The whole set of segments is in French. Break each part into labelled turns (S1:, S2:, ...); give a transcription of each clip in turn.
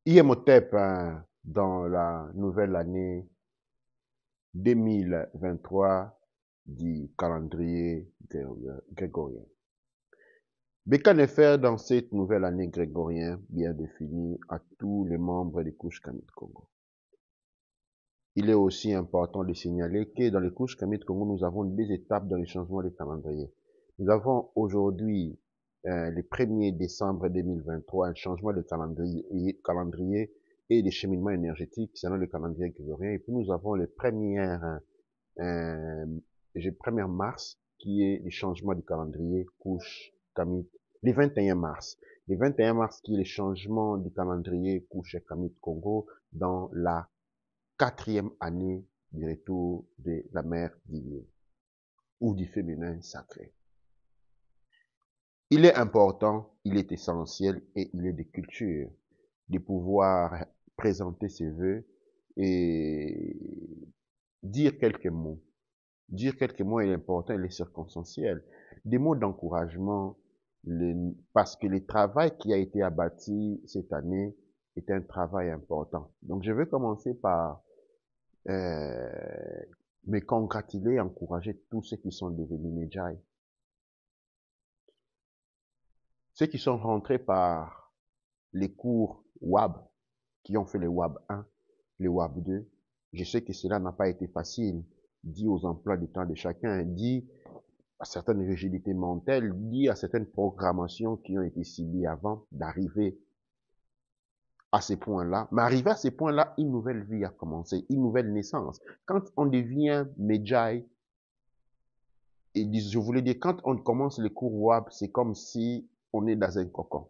S1: IMOTEP, dans la nouvelle année 2023 du calendrier grégorien. Bécane faire dans cette nouvelle année grégorienne bien définie à tous les membres des couches Kamit Congo. Il est aussi important de signaler que dans les couches Kamit Congo, nous avons deux étapes dans le changement de calendrier. Nous avons aujourd'hui, le 1er décembre 2023, un changement de calendrier et des cheminements énergétiques selon le calendrier grégorien. Et puis nous avons le 1er mars, qui est le changement du calendrier couche Kamit. Le 21 mars. Le 21 mars, qui est le changement du calendrier couche Kamit Congo dans la 4e année du retour de la mère divine ou du féminin sacré. Il est important, il est essentiel et il est de culture de pouvoir présenter ses vœux et dire quelques mots. Dire quelques mots est important, il est circonstanciel. Des mots d'encouragement, parce que le travail qui a été abattu cette année est un travail important. Donc je vais commencer par me congratuler, encourager tous ceux qui sont devenus Medjai. Ceux qui sont rentrés par les cours WAB, qui ont fait le WAB 1, le WAB 2. Je sais que cela n'a pas été facile, dit aux emplois du temps de chacun, dit à certaines rigidités mentales, dit à certaines programmations qui ont été ciblées avant d'arriver à ces points-là. Mais arrivé à ces points-là, une nouvelle vie a commencé, une nouvelle naissance. Quand on devient Medjai, et je voulais dire, quand on commence les cours WAB, c'est comme si on est dans un cocon.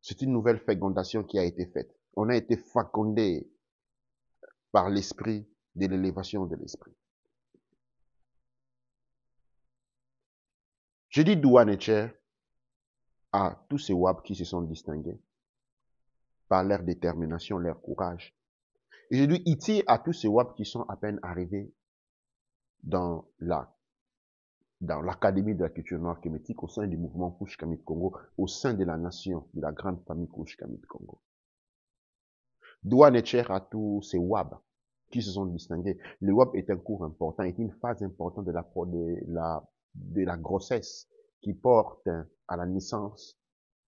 S1: C'est une nouvelle fécondation qui a été faite. On a été fécondé par l'esprit de l'élévation de l'esprit. Je dis douane et cher à tous ces WAB qui se sont distingués par leur détermination, leur courage. Et je dis iti à tous ces WAB qui sont à peine arrivés dans l'Académie de la culture noire kémétique, au sein du mouvement Couche Kamit Congo, au sein de la nation, de la grande famille Couche Kamit Congo. Douane et cher à tous ces WAB qui se sont distingués. Le WAB est un cours important, est une phase importante de la grossesse qui porte à la naissance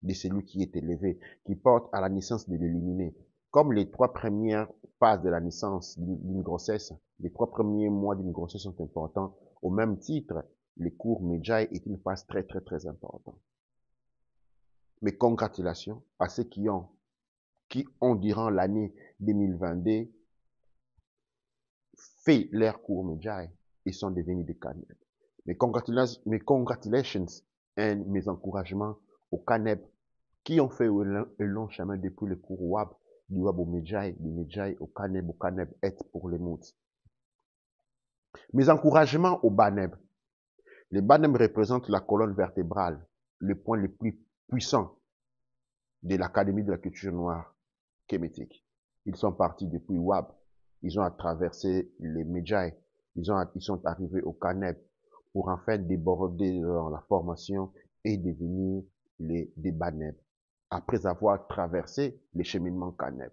S1: de celui qui est élevé, qui porte à la naissance de l'éliminé. Comme les 3 premières phases de la naissance d'une grossesse, les 3 premiers mois d'une grossesse sont importants, au même titre, les cours Medjai est une phase très importante. Mes congratulations à ceux qui ont durant l'année 2022 fait leur cours Medjai et sont devenus des Caneb. Mes congratulations et mes encouragements aux Caneb qui ont fait un long chemin depuis le cours WAB, du WAB au Medjai, du Medjai au Caneb et pour les mots. Mes encouragements aux Baneb. Les Baneb représentent la colonne vertébrale, le point le plus puissant de l'Académie de la culture noire kémétique. Ils sont partis depuis WAB, ils ont traversé les Medjai, ils sont arrivés au Caneb pour enfin déborder dans la formation et devenir des Baneb, après avoir traversé les cheminements Caneb.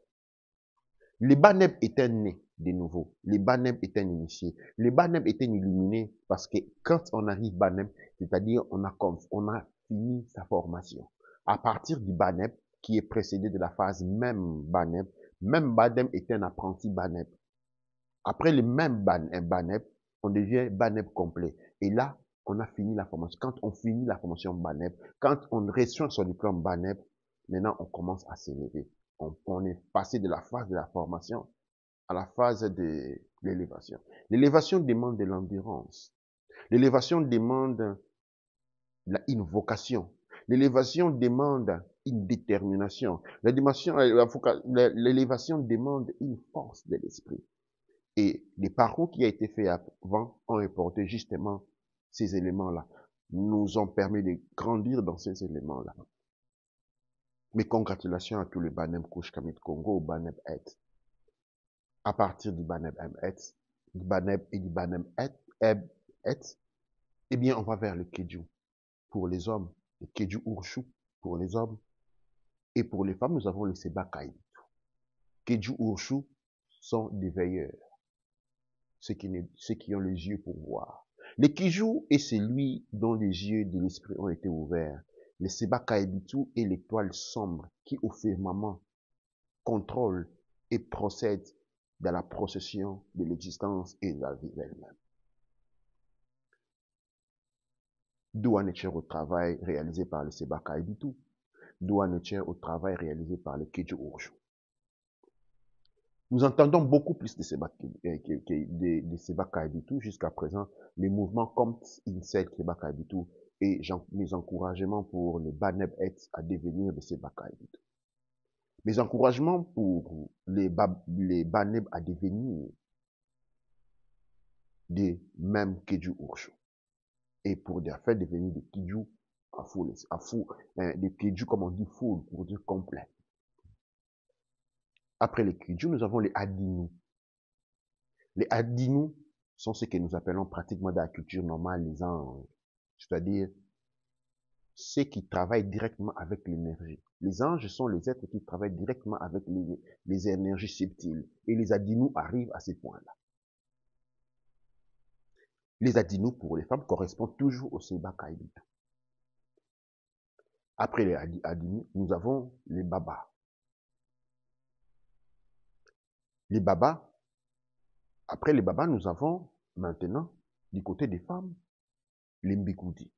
S1: Les Baneb étaient nés de nouveau. Les Baneb étaient initiés. Les Baneb étaient illuminés parce que quand on arrive Baneb, c'est-à-dire on a fini sa formation. À partir du Baneb, qui est précédé de la phase même Baneb était un apprenti Baneb. Après le même Baneb, on devient Baneb complet. Et là, on a fini la formation. Quand on finit la formation Baneb, quand on reçoit son diplôme Baneb, maintenant on commence à s'élever. On est passé de la phase de la formation à la phase de l'élévation. L'élévation demande de l'endurance. L'élévation demande une vocation. L'élévation demande une détermination. L'élévation demande une force de l'esprit. Et les parcours qui a été fait avant ont apporté justement ces éléments-là, nous ont permis de grandir dans ces éléments-là. Mes congratulations à tous les Banem Couche Kamit Congo, au Banem Et. À partir du Banem Et, du Banem et du Banem Et, eh bien, on va vers le Kedju pour les hommes, le Kedju Urshu pour les hommes. Et pour les femmes, nous avons le Seba Kaï. Kedju Urshu sont des veilleurs, ceux qui ont les yeux pour voir. Le Kiju est celui dont les yeux de l'esprit ont été ouverts. Le Seba Kaibitu est l'étoile sombre qui au firmament contrôle et procède dans la procession de l'existence et de la vie elle-même. D'où au travail réalisé par le Seba Kaibitu, d'où au travail réalisé par le Kedju Urshu. Nous entendons beaucoup plus de Seba Kaibitu jusqu'à présent, les mouvements comme Insel Seba Kaibitu et mes encouragements pour les Baneb à devenir de Seba Kaibitu. Mes encouragements pour les Baneb à devenir des mêmes Kedju Urshu et pour faire devenir des Kedju des Kedju comme on dit full, pour dire complet. Après les Kedju, nous avons les Adinu. Les Adinu sont ce que nous appelons pratiquement dans la culture normale les anges, c'est-à-dire ceux qui travaillent directement avec l'énergie. Les anges sont les êtres qui travaillent directement avec les énergies subtiles. Et les Adinu arrivent à ces points-là. Les Adinu, pour les femmes, correspondent toujours au Seba Kaibitu. Après les Adinu, nous avons les Babas. Les Babas, après les Babas, nous avons maintenant, du côté des femmes, les Mbikoudi.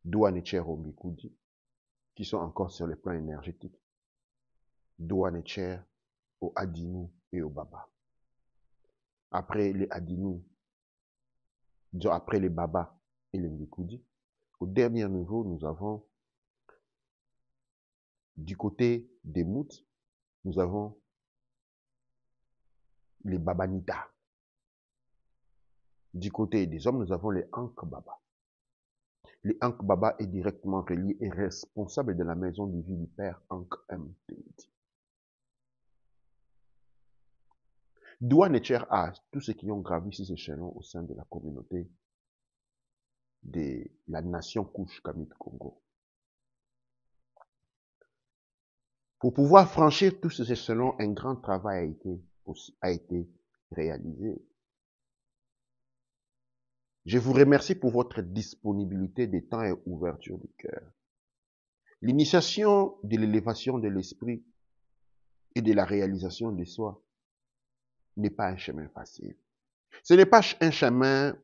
S1: Douane et Tchero Mbikoudi, qui sont encore sur le plan énergétique. Douane et Tchero au Adinu et au Baba. Après les Adinu, après les Baba et les Mbikoudi, au dernier niveau, nous avons, du côté des Moutes, nous avons les Babanita. Du côté des hommes, nous avons les Ankh Baba. Les Ankh Baba est directement relié et responsable de la maison de vie du Père Ankh MTD. Douane et Cher à tous ceux qui ont gravi ces échelons au sein de la communauté de la nation Kouch Kamit Congo. Pour pouvoir franchir tous ces échelons, un grand travail a été réalisé. Je vous remercie pour votre disponibilité de temps et ouverture du cœur. L'initiation de l'élévation de l'esprit et de la réalisation de soi n'est pas un chemin facile. Ce n'est pas un chemin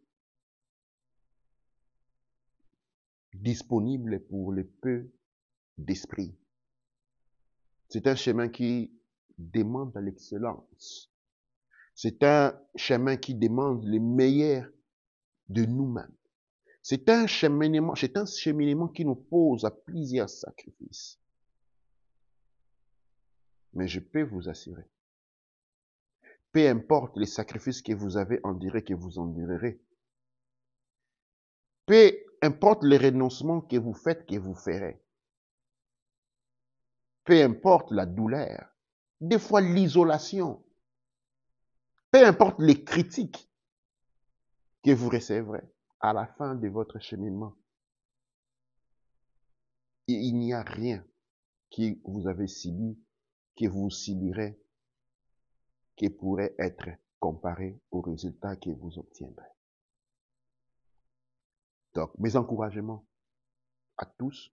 S1: disponible pour le peu d'esprit. C'est un chemin qui demande l'excellence. C'est un chemin qui demande le meilleur de nous-mêmes. C'est un cheminement qui nous pose à plusieurs sacrifices. Mais je peux vous assurer, peu importe les sacrifices que vous avez endurés, que vous endurerez, peu importe les renoncements que vous faites, que vous ferez, peu importe la douleur, des fois l'isolation, peu importe les critiques que vous recevrez à la fin de votre cheminement, il n'y a rien que vous avez subi, que vous subirez, qui pourrait être comparé aux résultats que vous obtiendrez. Donc, mes encouragements à tous,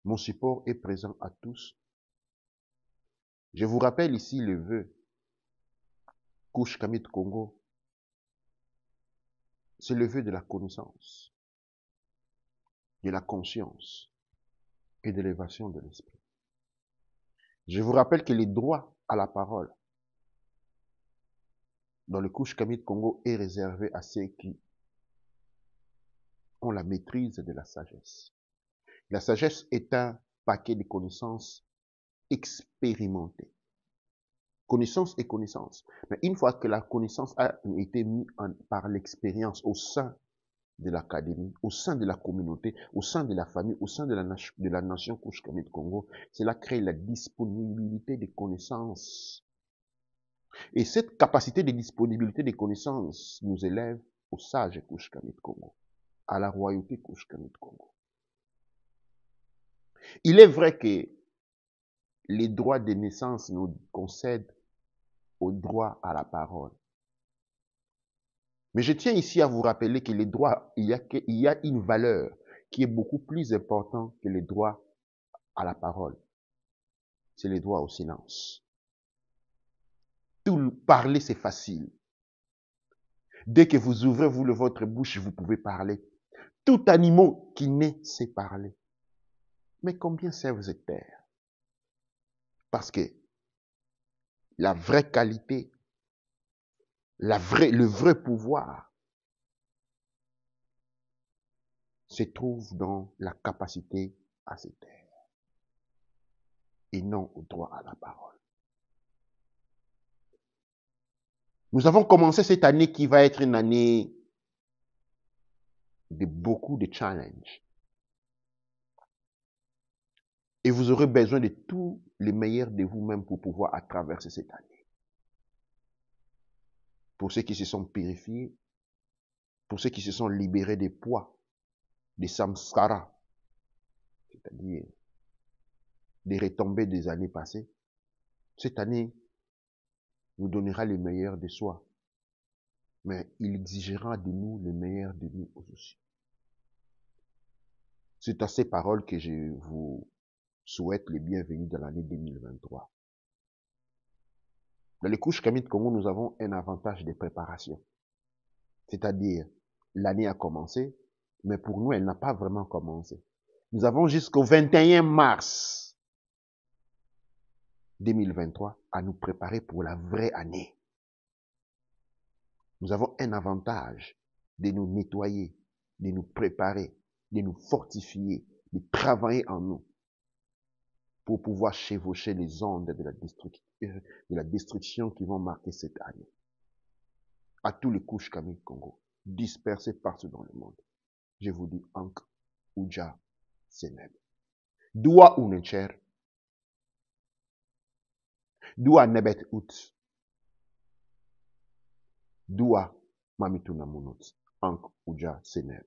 S1: mon support est présent à tous. Je vous rappelle ici le vœu Kouch Kamit Congo. C'est le vœu de la connaissance, de la conscience et de l'élévation de l'esprit. Je vous rappelle que le droit à la parole dans le Kouch Kamit Congo est réservé à ceux qui ont la maîtrise de la sagesse. La sagesse est un paquet de connaissances expérimentées. Connaissance et connaissance. Mais une fois que la connaissance a été mise par l'expérience au sein de l'académie, au sein de la communauté, au sein de la famille, au sein de la nation Kouch Kamit Congo, cela crée la disponibilité des connaissances. Et cette capacité de disponibilité des connaissances nous élève au sage Kouch Kamit Congo, à la royauté Kouch Kamit Congo. Il est vrai que les droits de naissance nous concèdent au droit à la parole. Mais je tiens ici à vous rappeler que les droits, il y a une valeur qui est beaucoup plus importante que les droits à la parole. C'est les droits au silence. Tout parler, c'est facile. Dès que vous ouvrez, votre bouche, vous pouvez parler. Tout animal qui naît sait parler. Mais combien servent cette terre? Parce que la vraie qualité, le vrai pouvoir se trouve dans la capacité à se taire et non au droit à la parole. Nous avons commencé cette année qui va être une année de beaucoup de challenges. Et vous aurez besoin de tous les meilleurs de vous-même pour pouvoir traverser cette année. Pour ceux qui se sont purifiés, pour ceux qui se sont libérés des poids, des samskaras, c'est-à-dire des retombées des années passées, cette année nous donnera le meilleur de soi. Mais il exigera de nous le meilleur de nous aussi. C'est à ces paroles que je vous souhaite le bienvenu dans l'année 2023. Dans les couches Camille Congo, nous avons un avantage de préparation. C'est-à-dire, l'année a commencé, mais pour nous, elle n'a pas vraiment commencé. Nous avons jusqu'au 21 mars 2023 à nous préparer pour la vraie année. Nous avons un avantage de nous nettoyer, de nous préparer, de nous fortifier, de travailler en nous pour pouvoir chevaucher les ondes de la destruction qui vont marquer cette année. À tous les couches Camille Congo, dispersés partout dans le monde. Je vous dis Ankh Uja Seneb. Dua Unencher. Dua Nebet Ut. Dua Mamituna Munut. Ankh Uja Seneb.